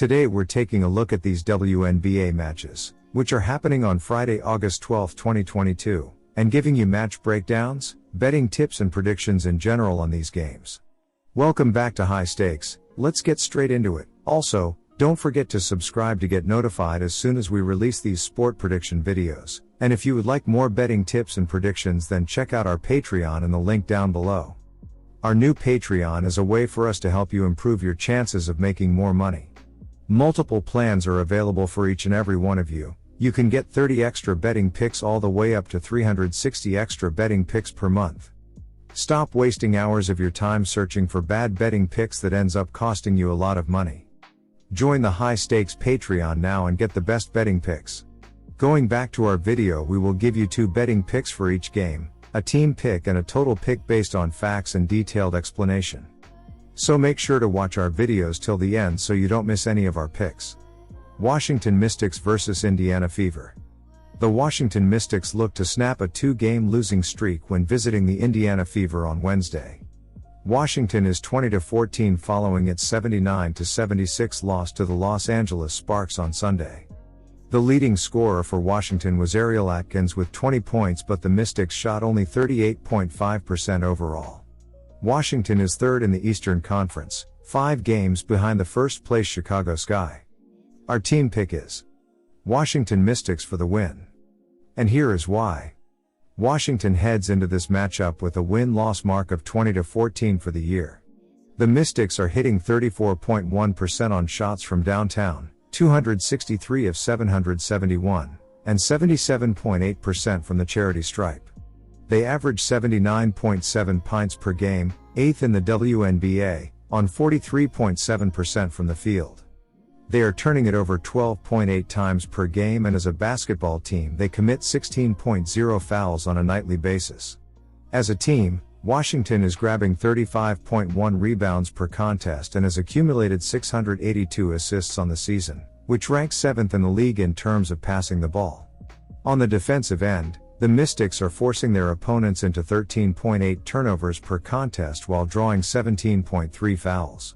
Today we're taking a look at these WNBA matches, which are happening on Friday, August 12, 2022, and giving you match breakdowns, betting tips and predictions in general on these games. Welcome back to High Stakes. Let's get straight into it. Also, don't forget to subscribe to get notified as soon as we release these sport prediction videos. And if you would like more betting tips and predictions, then check out our Patreon in the link down below. Our new Patreon is a way for us to help you improve your chances of making more money. Multiple plans are available for each and every one of you. You can get 30 extra betting picks all the way up to 360 extra betting picks per month. Stop wasting hours of your time searching for bad betting picks that ends up costing you a lot of money. Join the High Stakes Patreon now and get the best betting picks. Going back to our video, we will give you 2 betting picks for each game, a team pick and a total pick based on facts and detailed explanation. So make sure to watch our videos till the end so you don't miss any of our picks. Washington Mystics vs Indiana Fever. The Washington Mystics look to snap a 2-game losing streak when visiting the Indiana Fever on Wednesday. Washington is 20-14 following its 79-76 loss to the Los Angeles Sparks on Sunday. The leading scorer for Washington was Ariel Atkins with 20 points, but the Mystics shot only 38.5% overall. Washington is third in the Eastern Conference, 5 games behind the first-place Chicago Sky. Our team pick is Washington Mystics for the win. And here is why. Washington heads into this matchup with a win-loss mark of 20-14 for the year. The Mystics are hitting 34.1% on shots from downtown, 263 of 771, and 77.8% from the charity stripe. They average 79.7 pints per game, 8th in the WNBA, on 43.7% from the field. They are turning it over 12.8 times per game, and as a basketball team they commit 16.0 fouls on a nightly basis. As a team, Washington is grabbing 35.1 rebounds per contest and has accumulated 682 assists on the season, which ranks 7th in the league in terms of passing the ball. On the defensive end, the Mystics are forcing their opponents into 13.8 turnovers per contest while drawing 17.3 fouls.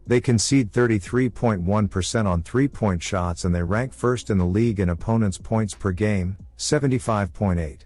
They concede 33.1% on 3-point shots, and they rank first in the league in opponents' points per game, 75.8.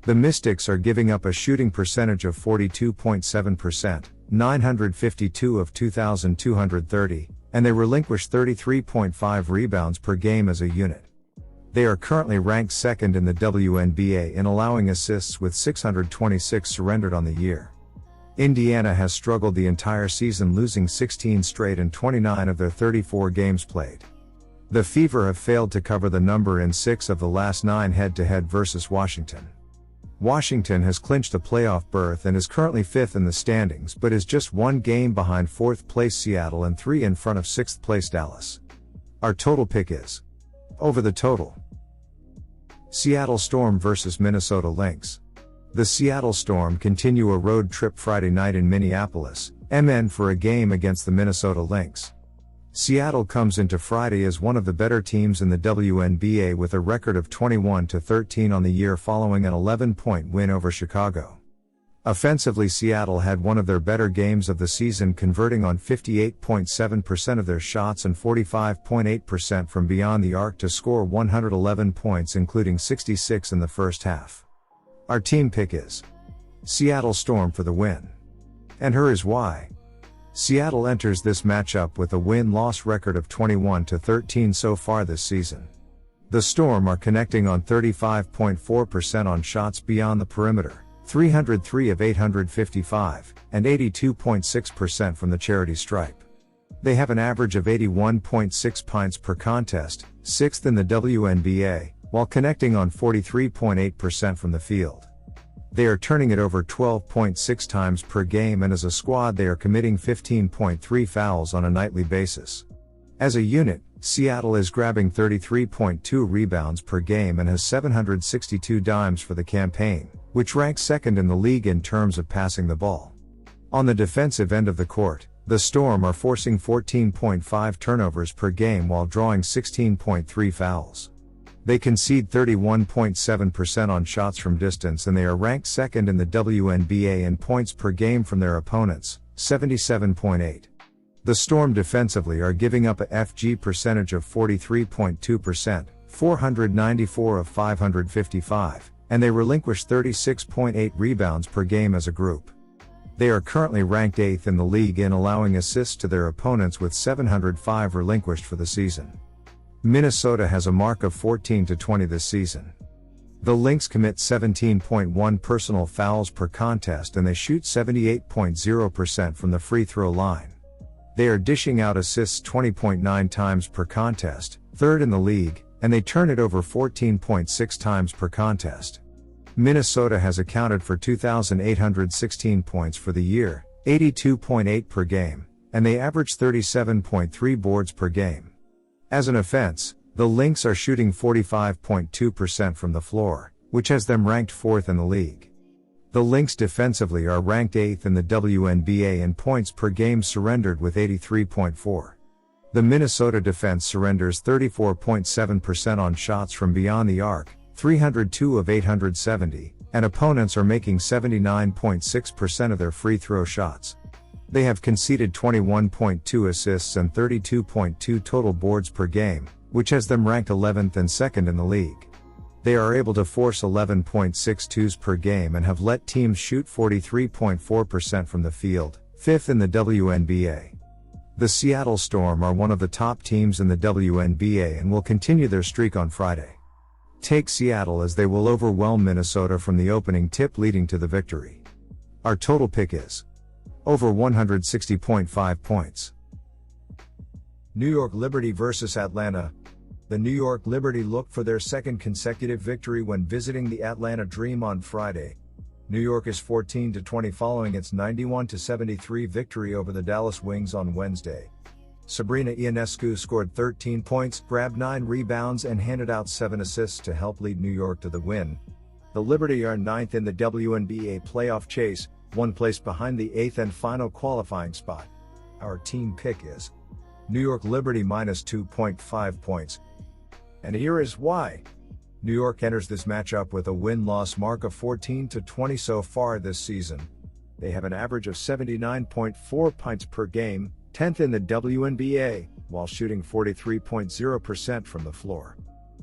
The Mystics are giving up a shooting percentage of 42.7%, 952 of 2,230, and they relinquish 33.5 rebounds per game as a unit. They are currently ranked second in the WNBA in allowing assists with 626 surrendered on the year. Indiana has struggled the entire season, losing 16 straight in 29 of their 34 games played. The Fever have failed to cover the number in 6 of the last 9 head-to-head versus Washington. Washington has clinched a playoff berth and is currently 5th in the standings, but is just 1 game behind 4th place Seattle and 3 in front of 6th place Dallas. Our total pick is over the total. Seattle Storm vs Minnesota Lynx. The Seattle Storm continue a road trip Friday night in Minneapolis, MN, for a game against the Minnesota Lynx. Seattle comes into Friday as one of the better teams in the WNBA with a record of 21-13 on the year following an 11-point win over Chicago. Offensively, Seattle had one of their better games of the season, converting on 58.7% of their shots and 45.8% from beyond the arc to score 111 points, including 66 in the first half. Our team pick is Seattle Storm for the win. And here is why. Seattle enters this matchup with a win-loss record of 21-13 so far this season. The Storm are connecting on 35.4% on shots beyond the perimeter, 303 of 855, and 82.6% from the charity stripe. They have an average of 81.6 pints per contest, 6th in the WNBA, while connecting on 43.8% from the field. They are turning it over 12.6 times per game, and as a squad they are committing 15.3 fouls on a nightly basis. As a unit, Seattle is grabbing 33.2 rebounds per game and has 762 dimes for the campaign, which ranks 2nd in the league in terms of passing the ball. On the defensive end of the court, the Storm are forcing 14.5 turnovers per game while drawing 16.3 fouls. They concede 31.7% on shots from distance, and they are ranked 2nd in the WNBA in points per game from their opponents, 77.8. The Storm defensively are giving up a FG percentage of 43.2%, 494 of 555, and they relinquish 36.8 rebounds per game as a group. They are currently ranked 8th in the league in allowing assists to their opponents with 705 relinquished for the season. Minnesota has a mark of 14-20 this season. The Lynx commit 17.1 personal fouls per contest and they shoot 78.0% from the free throw line. They are dishing out assists 20.9 times per contest, 3rd in the league, and they turn it over 14.6 times per contest. Minnesota has accounted for 2,816 points for the year, 82.8 per game, and they average 37.3 boards per game. As an offense, the Lynx are shooting 45.2% from the floor, which has them ranked 4th in the league. The Lynx defensively are ranked 8th in the WNBA in points per game surrendered with 83.4. The Minnesota defense surrenders 34.7% on shots from beyond the arc, 302 of 870, and opponents are making 79.6% of their free throw shots. They have conceded 21.2 assists and 32.2 total boards per game, which has them ranked 11th and 2nd in the league. They are able to force 11.6 twos per game and have let teams shoot 43.4% from the field, 5th in the WNBA. The Seattle Storm are one of the top teams in the WNBA and will continue their streak on Friday. Take Seattle as they will overwhelm Minnesota from the opening tip leading to the victory. Our total pick is over 160.5 points. New York Liberty vs Atlanta. The New York Liberty look for their second consecutive victory when visiting the Atlanta Dream on Friday. New York is 14-20 following its 91-73 victory over the Dallas Wings on Wednesday. Sabrina Ionescu scored 13 points, grabbed 9 rebounds and handed out 7 assists to help lead New York to the win. The Liberty are 9th in the WNBA playoff chase, 1 place behind the 8th and final qualifying spot. Our team pick is New York Liberty minus 2.5 points. And here is why. New York enters this matchup with a win-loss mark of 14-20 so far this season. They have an average of 79.4 points per game, 10th in the WNBA, while shooting 43.0% from the floor.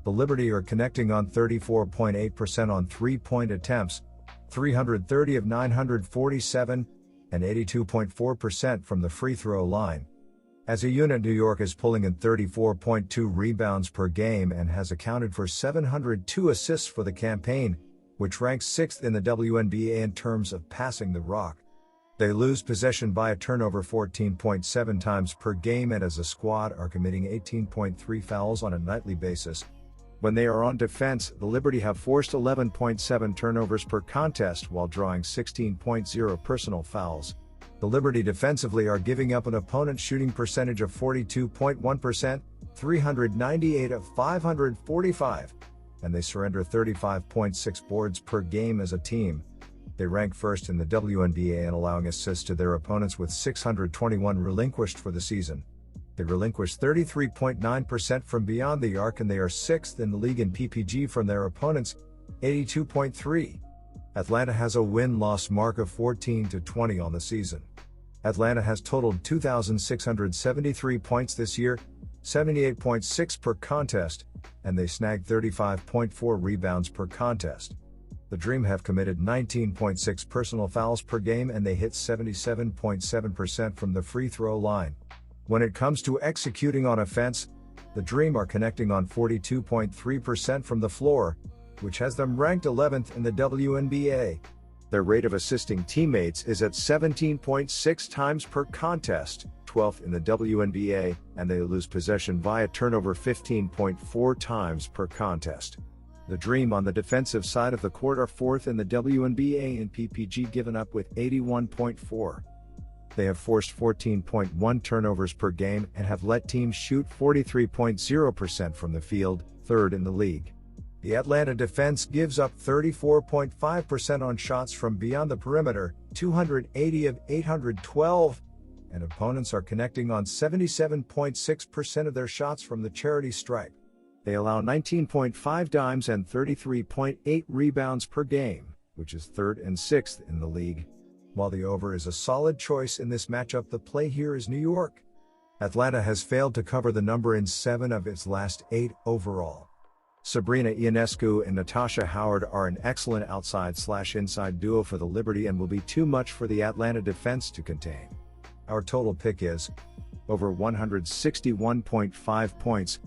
The Liberty are connecting on 34.8% on three-point attempts, 330 of 947, and 82.4% from the free throw line. As a unit, New York is pulling in 34.2 rebounds per game and has accounted for 702 assists for the campaign, which ranks 6th in the WNBA in terms of passing the rock. They lose possession by a turnover 14.7 times per game and as a squad are committing 18.3 fouls on a nightly basis. When they are on defense, the Liberty have forced 11.7 turnovers per contest while drawing 16.0 personal fouls. The Liberty defensively are giving up an opponent's shooting percentage of 42.1%, 398 of 545, and they surrender 35.6 boards per game as a team. They rank 1st in the WNBA in allowing assists to their opponents with 621 relinquished for the season. They relinquish 33.9% from beyond the arc and they are 6th in the league in PPG from their opponents, 82.3. Atlanta has a win-loss mark of 14-20 on the season. Atlanta has totaled 2,673 points this year, 78.6 per contest, and they snagged 35.4 rebounds per contest. The Dream have committed 19.6 personal fouls per game and they hit 77.7% from the free throw line. When it comes to executing on offense, the Dream are connecting on 42.3% from the floor, which has them ranked 11th in the WNBA. Their rate of assisting teammates is at 17.6 times per contest, 12th in the WNBA, and they lose possession via turnover 15.4 times per contest. The Dream on the defensive side of the court are 4th in the WNBA in PPG, given up with 81.4. They have forced 14.1 turnovers per game and have let teams shoot 43.0% from the field, 3rd in the league. The Atlanta defense gives up 34.5% on shots from beyond the perimeter, 280 of 812, and opponents are connecting on 77.6% of their shots from the charity stripe. They allow 19.5 dimes and 33.8 rebounds per game, which is 3rd and 6th in the league. While the over is a solid choice in this matchup, the play here is New York. Atlanta has failed to cover the number in 7 of its last 8 overall. Sabrina Ionescu and Natasha Howard are an excellent outside/inside duo for the Liberty and will be too much for the Atlanta defense to contain. Our total pick is over 161.5 points,